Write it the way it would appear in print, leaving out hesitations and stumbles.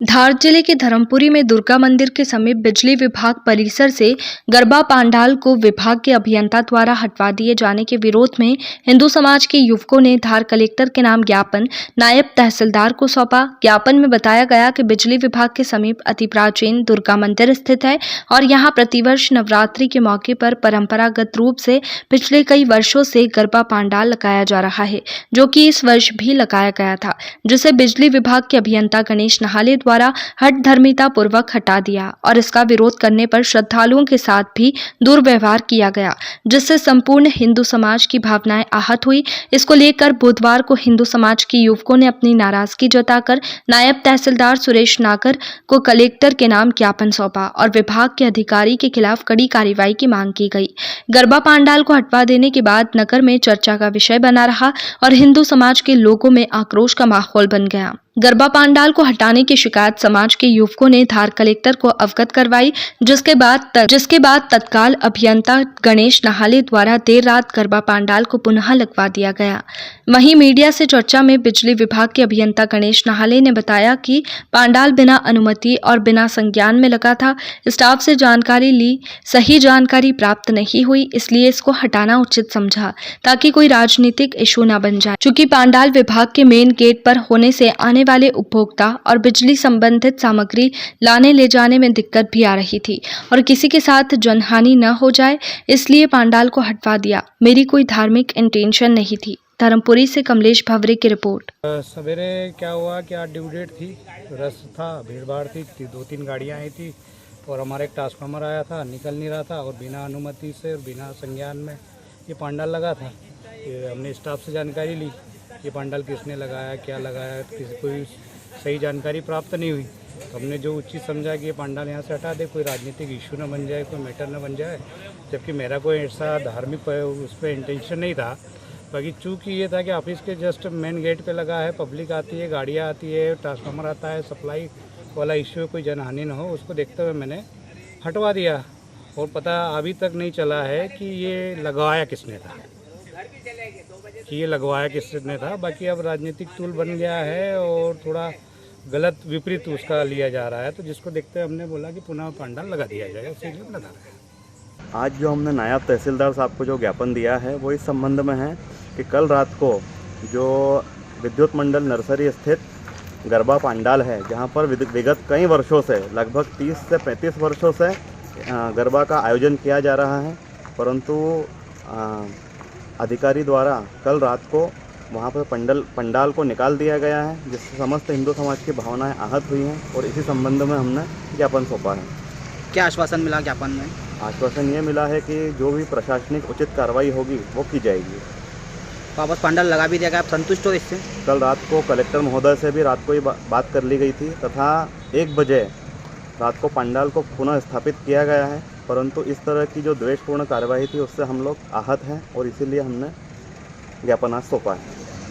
धार जिले के धर्मपुरी में दुर्गा मंदिर के समीप बिजली विभाग परिसर से गरबा पांडाल को विभाग के अभियंता द्वारा हटवा दिए जाने के विरोध में हिंदू समाज के युवकों ने धार कलेक्टर के नाम ज्ञापन नायब तहसीलदार को सौंपा। ज्ञापन में बताया गया कि बिजली विभाग के समीप अति प्राचीन दुर्गा मंदिर स्थित है और यहाँ प्रतिवर्ष नवरात्रि के मौके पर परंपरागत रूप से पिछले कई वर्षों से गरबा पांडाल लगाया जा रहा है, जो कि इस वर्ष भी लगाया गया था, जिसे बिजली विभाग के अभियंता गणेश नाहले द्वारा हठधर्मिता पूर्वक हटा दिया और इसका विरोध करने पर श्रद्धालुओं के साथ भी दुर्व्यवहार किया गया, जिससे संपूर्ण हिंदू समाज की भावनाएं आहत हुई। इसको लेकर बुधवार को हिंदू समाज के युवकों ने अपनी नाराजगी जताकर नायब तहसीलदार सुरेश नागर को कलेक्टर के नाम ज्ञापन सौंपा और विभाग के अधिकारी के खिलाफ कड़ी कार्रवाई की मांग की गई। गरबा पांडाल को हटवा देने के बाद नगर में चर्चा का विषय बना रहा और हिंदू समाज के लोगों में आक्रोश का माहौल बन गया। गरबा पांडाल को हटाने की शिकायत समाज के युवकों ने धार कलेक्टर को अवगत करवाई, जिसके बाद तत्काल अभियंता गणेश नाहले द्वारा देर रात गरबा पांडाल को पुनः लगवा दिया गया। वहीं मीडिया से चर्चा में बिजली विभाग के अभियंता गणेश नाहले ने बताया कि पांडाल बिना अनुमति और बिना संज्ञान में लगा था। स्टाफ से जानकारी ली, सही जानकारी प्राप्त नहीं हुई, इसलिए इसको हटाना उचित समझा ताकि कोई राजनीतिक इशू न बन जाए। चूंकि पांडाल विभाग के मेन गेट पर होने से आने वाले उपभोक्ता और बिजली संबंधित सामग्री लाने ले जाने में दिक्कत भी आ रही थी और किसी के साथ जनहानि न हो जाए, इसलिए पांडाल को हटवा दिया। मेरी कोई धार्मिक इंटेंशन नहीं थी। धर्मपुरी से कमलेश भवरे की रिपोर्ट। सवेरे क्या हुआ कि आज ड्यू डेट थी, रश था, भीड़ भाड़ थी, 2-3 गाड़ियाँ आई थी और हमारा एक ट्रांसफार्मर आया था, निकल नहीं रहा था और बिना अनुमति से और बिना संज्ञान में ये पांडाल लगा था। हमने स्टाफ से जानकारी ली, ये पांडाल किसने लगाया, क्या लगाया, किसी कोई सही जानकारी प्राप्त नहीं हुई। तो हमने जो उचित समझा कि ये पांडाल यहाँ से हटा दे, कोई राजनीतिक इशू न बन जाए, कोई मैटर न बन जाए, जबकि मेरा कोई ऐसा धार्मिक उस पर इंटेंशन नहीं था। बाकी चूँकि ये था कि ऑफिस के जस्ट मेन गेट पे लगा है, पब्लिक आती है, गाड़ियाँ आती है, ट्रांसफार्मर आता है, सप्लाई वाला इशू है, कोई जनहानि न हो, उसको देखते हुए मैंने हटवा दिया। और पता अभी तक नहीं चला है कि ये लगवाया किसने था, बाकी अब राजनीतिक टूल बन गया है और थोड़ा गलत विपरीत उसका लिया जा रहा है, तो जिसको देखते हुए हमने बोला कि पुनः पांडाल लगा दिया जाएगा, इसीलिए लगा रहा है। आज जो हमने नायब तहसीलदार साहब को जो ज्ञापन दिया है वो इस संबंध में है कि कल रात को जो विद्युत मंडल नर्सरी स्थित गरबा पांडाल है, जहां पर विगत कई वर्षों से लगभग 30 से 35 वर्षों से गरबा का आयोजन किया जा रहा है, परंतु अधिकारी द्वारा कल रात को वहां पर पंडाल को निकाल दिया गया है, जिससे समस्त हिंदू समाज की भावनाएं आहत हुई हैं और इसी संबंध में हमने ज्ञापन सौंपा है। क्या आश्वासन मिला ज्ञापन में? आश्वासन ये मिला है कि जो भी प्रशासनिक उचित कार्रवाई होगी वो की जाएगी। वापस पांडाल लगा भी दिया गया, आप संतुष्ट हो इससे? कल रात को कलेक्टर महोदय से भी रात को ही बात कर ली गई थी तथा 1 बजे रात को पांडाल को पुनः स्थापित किया गया है, परंतु इस तरह की जो द्वेषपूर्ण कार्रवाई थी उससे हम लोग आहत हैं और इसीलिए हमने ज्ञापन आज सौंपा है।